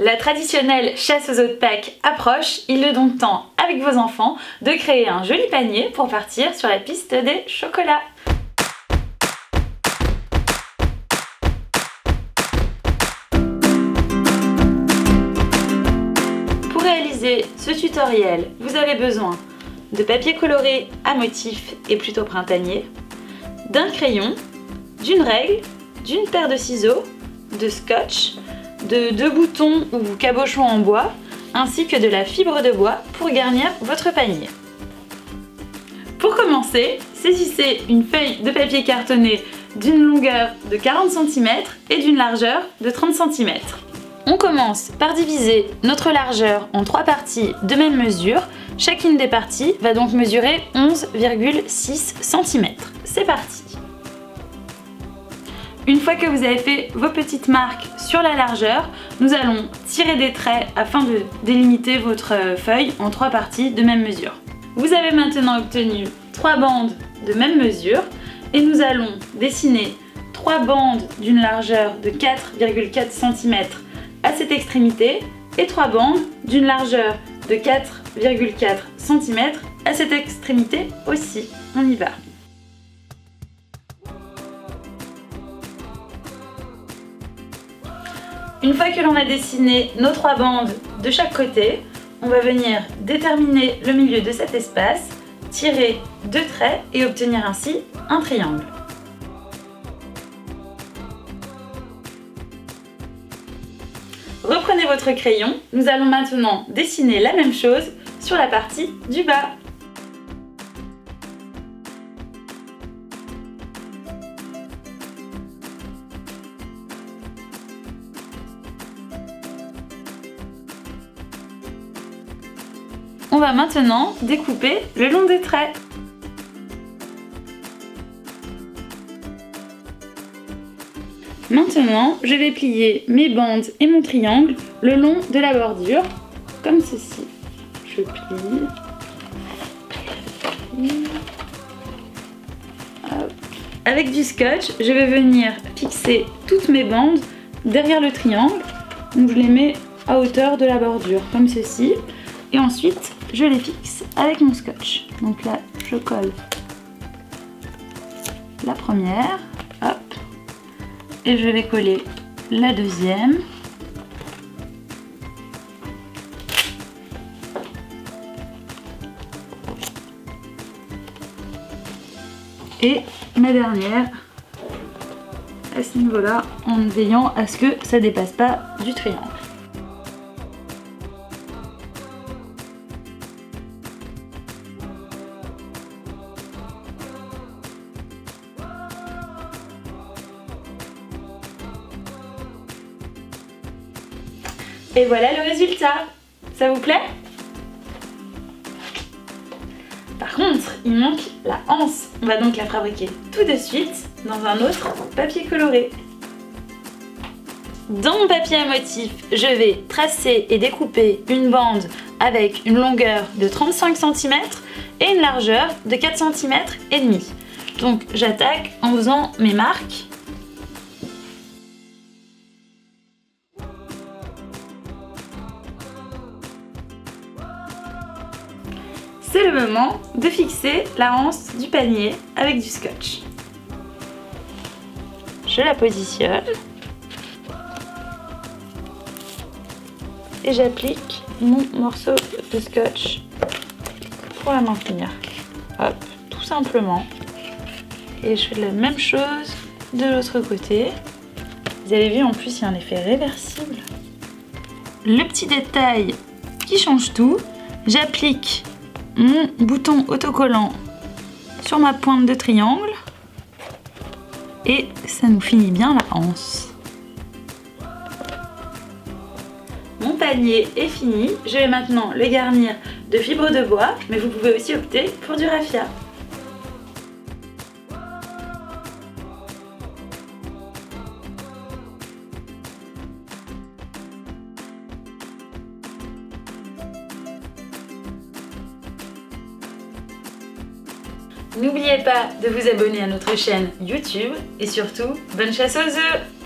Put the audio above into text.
La traditionnelle chasse aux œufs de Pâques approche, il est donc temps, avec vos enfants, de créer un joli panier pour partir sur la piste des chocolats. Pour réaliser ce tutoriel, vous avez besoin de papier coloré à motifs et plutôt printanier, d'un crayon, d'une règle, d'une paire de ciseaux, de scotch, de 2 boutons ou cabochons en bois, ainsi que de la fibre de bois pour garnir votre panier. Pour commencer, saisissez une feuille de papier cartonné d'une longueur de 40 cm et d'une largeur de 30 cm. On commence par diviser notre largeur en 3 parties de même mesure. Chacune des parties va donc mesurer 11,6 cm. C'est parti! Une fois que vous avez fait vos petites marques sur la largeur, nous allons tirer des traits afin de délimiter votre feuille en 3 parties de même mesure. Vous avez maintenant obtenu 3 bandes de même mesure et nous allons dessiner 3 bandes d'une largeur de 4,4 cm à cette extrémité et 3 bandes d'une largeur de 4,4 cm à cette extrémité aussi. On y va. Une fois que l'on a dessiné nos 3 bandes de chaque côté, on va venir déterminer le milieu de cet espace, tirer 2 traits et obtenir ainsi un triangle. Reprenez votre crayon, nous allons maintenant dessiner la même chose sur la partie du bas. On va maintenant découper le long des traits. Maintenant, je vais plier mes bandes et mon triangle le long de la bordure, comme ceci. Je plie. Hop. Avec du scotch, je vais venir fixer toutes mes bandes derrière le triangle. Donc je les mets à hauteur de la bordure, comme ceci. Et ensuite, je les fixe avec mon scotch. Donc là, je colle la première, hop, et je vais coller la deuxième. Et ma dernière à ce niveau-là, en veillant à ce que ça ne dépasse pas du triangle. Et voilà le résultat. Ça vous plaît? Par contre, il manque la anse. On va donc la fabriquer tout de suite dans un autre papier coloré. Dans mon papier à motif, je vais tracer et découper une bande avec une longueur de 35 cm et une largeur de 4 cm et demi. Donc j'attaque en faisant mes marques. C'est le moment de fixer la anse du panier avec du scotch. Je la positionne et j'applique mon morceau de scotch pour la maintenir. Hop, tout simplement. Et je fais la même chose de l'autre côté. Vous avez vu, en plus, il y a un effet réversible. Le petit détail qui change tout, j'applique mon bouton autocollant sur ma pointe de triangle et ça nous finit bien la anse. Mon panier est fini, je vais maintenant le garnir de fibres de bois, mais vous pouvez aussi opter pour du raffia. N'oubliez pas de vous abonner à notre chaîne YouTube et surtout, bonne chasse aux œufs!